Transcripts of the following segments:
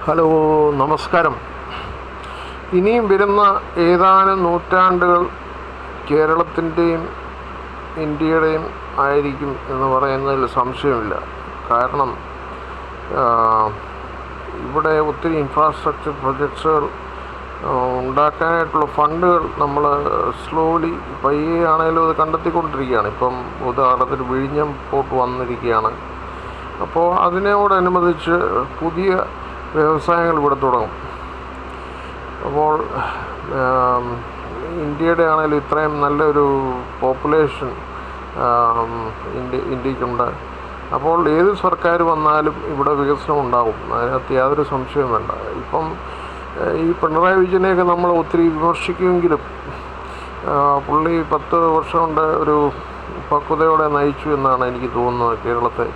Hello, നമസ്കാരം. ഇനിയും വരുന്ന ഏതാനും നൂറ്റാണ്ടുകൾ കേരളത്തിൻ്റെയും ഇന്ത്യയുടെയും ആയിരിക്കും എന്ന് പറയുന്നതിൽ സംശയമില്ല. കാരണം ഇവിടെ ഒത്തിരി ഇൻഫ്രാസ്ട്രക്ചർ പ്രൊജക്ട്സുകൾ ഉണ്ടാക്കാനായിട്ടുള്ള ഫണ്ടുകൾ നമ്മൾ സ്ലോലി പയ്യെ ആണെങ്കിലും അത് കണ്ടെത്തിക്കൊണ്ടിരിക്കുകയാണ്. ഇപ്പം ഉദാഹരണത്തിന് വിഴിഞ്ഞം പോർട്ട് വന്നിരിക്കുകയാണ്. അപ്പോൾ അതിനോടനുബന്ധിച്ച് പുതിയ വ്യവസായങ്ങൾ ഇവിടെ തുടങ്ങും. അപ്പോൾ ഇന്ത്യയുടെ ആണെങ്കിലും ഇത്രയും നല്ലൊരു പോപ്പുലേഷൻ ഇന്ത്യക്കുണ്ട്. അപ്പോൾ ഏത് സർക്കാർ വന്നാലും ഇവിടെ വികസനം ഉണ്ടാകും, അതിനകത്ത് യാതൊരു സംശയവും വേണ്ട. ഇപ്പം ഈ പിണറായി വിജയനെയൊക്കെ നമ്മൾ ഒത്തിരി വിമർശിക്കുമെങ്കിലും പുള്ളി 10 വർഷം കൊണ്ട് ഒരു പക്വതയോടെ നയിച്ചു എന്നാണ് എനിക്ക് തോന്നുന്നത് കേരളത്തെ.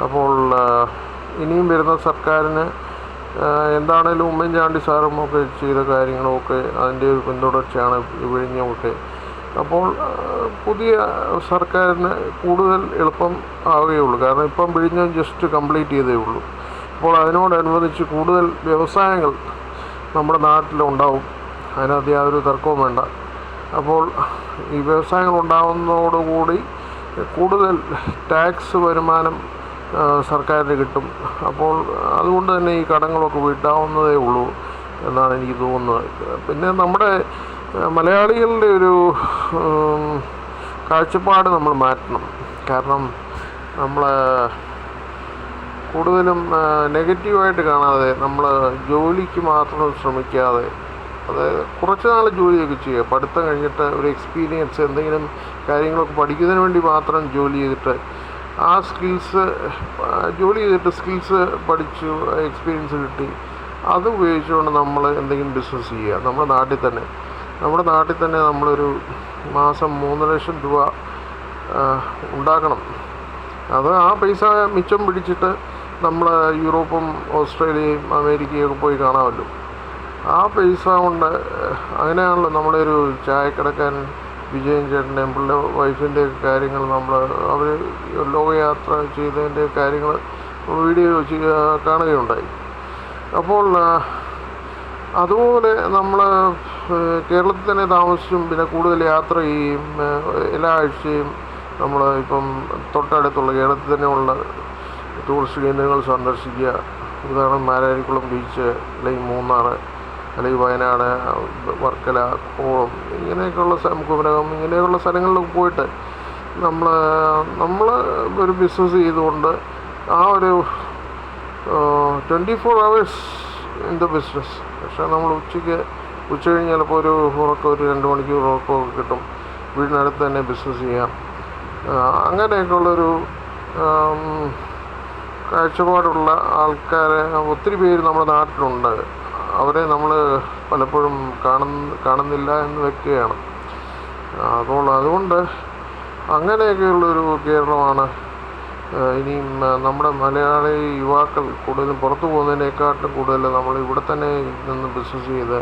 അപ്പോൾ ഇനിയും വരുന്ന സർക്കാരിന് എന്താണേലും ഉമ്മൻചാണ്ടി സാറും ഒക്കെ ചെയ്ത കാര്യങ്ങളുമൊക്കെ അതിൻ്റെ ഒരു പിന്തുടർച്ചയാണ് വിഴിഞ്ഞമൊക്കെ. അപ്പോൾ പുതിയ സർക്കാരിന് കൂടുതൽ എളുപ്പം ആവുകയുള്ളൂ. കാരണം ഇപ്പം വിഴിഞ്ഞം ജസ്റ്റ് കംപ്ലീറ്റ് ചെയ്തേ ഉള്ളൂ. അപ്പോൾ അതിനോടനുബന്ധിച്ച് കൂടുതൽ വ്യവസായങ്ങൾ നമ്മുടെ നാട്ടിലുണ്ടാവും, അതിനകത്ത് യാതൊരു തർക്കവും വേണ്ട. അപ്പോൾ ഈ വ്യവസായങ്ങൾ ഉണ്ടാകുന്നതോടുകൂടി കൂടുതൽ ടാക്സ് വരുമാനം സർക്കാരിന് കിട്ടും. അപ്പോൾ അതുകൊണ്ട് തന്നെ ഈ കടങ്ങളൊക്കെ വീട്ടാവുന്നതേ ഉള്ളൂ എന്നാണ് എനിക്ക് തോന്നുന്നത്. പിന്നെ നമ്മുടെ മലയാളികളുടെ ഒരു കാഴ്ചപ്പാട് നമ്മൾ മാറ്റണം. കാരണം നമ്മൾ കൂടുതലും നെഗറ്റീവായിട്ട് കാണാതെ നമ്മൾ ജോലിക്ക് മാത്രം ശ്രമിക്കാതെ, അതായത് കുറച്ച് നാൾ ജോലിയൊക്കെ ചെയ്യുക, പഠിത്തം കഴിഞ്ഞിട്ട് ഒരു എക്സ്പീരിയൻസ് എന്തെങ്കിലും കാര്യങ്ങളൊക്കെ പഠിക്കുന്നതിന് വേണ്ടി മാത്രം ജോലി ചെയ്തിട്ട് ആ സ്കിൽസ് ജോലി ചെയ്തിട്ട് സ്കിൽസ് പഠിച്ചു എക്സ്പീരിയൻസ് കിട്ടി അത് ഉപയോഗിച്ചുകൊണ്ട് നമ്മൾ എന്തെങ്കിലും ബിസിനസ് ചെയ്യുക. നമ്മുടെ നാട്ടിൽ തന്നെ നമ്മളൊരു മാസം 3 ലക്ഷം രൂപ ഉണ്ടാക്കണം. അത് ആ പൈസ മിച്ചം പിടിച്ചിട്ട് നമ്മൾ യൂറോപ്പും ഓസ്ട്രേലിയയും അമേരിക്കയൊക്കെ പോയി കാണാമല്ലോ. ആ പൈസ കൊണ്ട് അങ്ങനെയാണല്ലോ നമ്മുടെ ഒരു ചായക്കടക്കാരൻ വിജയൻ ചേട്ടൻ്റെയും പുള്ളിയുടെ വൈഫിൻ്റെ കാര്യങ്ങൾ അവർ ലോകയാത്ര ചെയ്തതിൻ്റെ കാര്യങ്ങൾ വീഡിയോ കാണുകയുണ്ടായി. അപ്പോൾ അതുപോലെ നമ്മൾ കേരളത്തിൽ തന്നെ താമസിച്ചും പിന്നെ കൂടുതൽ യാത്ര ചെയ്യും. എല്ലാ ആഴ്ചയും നമ്മൾ ഇപ്പം തൊട്ടടുത്തുള്ള കേരളത്തിൽ തന്നെയുള്ള ടൂറിസ്റ്റ് കേന്ദ്രങ്ങൾ സന്ദർശിക്കുക. ഉദാഹരണം മാരാരിക്കുളം ബീച്ച്, അല്ലെങ്കിൽ മൂന്നാർ, അല്ലെങ്കിൽ വയനാട്, വർക്കല, കോളം, ഇങ്ങനെയൊക്കെയുള്ള കുമരകം, ഇങ്ങനെയുള്ള സ്ഥലങ്ങളിലൊക്കെ പോയിട്ട് നമ്മൾ ഒരു ബിസിനസ് ചെയ്തുകൊണ്ട് ആ ഒരു 24 hours ഇൻ ദ ബിസിനസ്. പക്ഷേ നമ്മൾ ഉച്ച കഴിഞ്ഞ് ചിലപ്പോൾ ഒരു 2 മണിക്കൂർ ഉറക്കമൊക്കെ കിട്ടും. വീടിനടുത്ത് തന്നെ ബിസിനസ് ചെയ്യാം. അങ്ങനെയൊക്കെയുള്ളൊരു കാഴ്ചപ്പാടുള്ള ആൾക്കാരെ ഒത്തിരി പേര് നമ്മുടെ നാട്ടിലുണ്ട്. അവരെ നമ്മൾ പലപ്പോഴും കാണുന്നില്ല എന്ന് വെക്കുകയാണ്. അപ്പോൾ അതുകൊണ്ട് അങ്ങനെയൊക്കെയുള്ളൊരു കേരളമാണ് ഇനിയും നമ്മുടെ മലയാളി യുവാക്കൾ കൂടുതലും പുറത്തു പോകുന്നതിനേക്കാട്ടും കൂടുതൽ നമ്മൾ ഇവിടെ തന്നെ നിന്ന് ബിസിനസ് ചെയ്ത്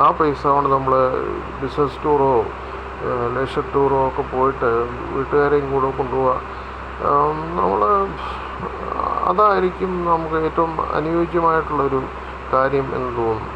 ആ പൈസ കൊണ്ട് നമ്മൾ ബിസിനസ് ടൂറോ ലേഷർ ടൂറോ ഒക്കെ പോയിട്ട് വീട്ടുകാരെയും കൂടെ കൊണ്ടുപോവുക. അതായിരിക്കും നമുക്ക് ഏറ്റവും അനുയോജ്യമായിട്ടുള്ളൊരു കാര്യം എന്ന് തോന്നുന്നു.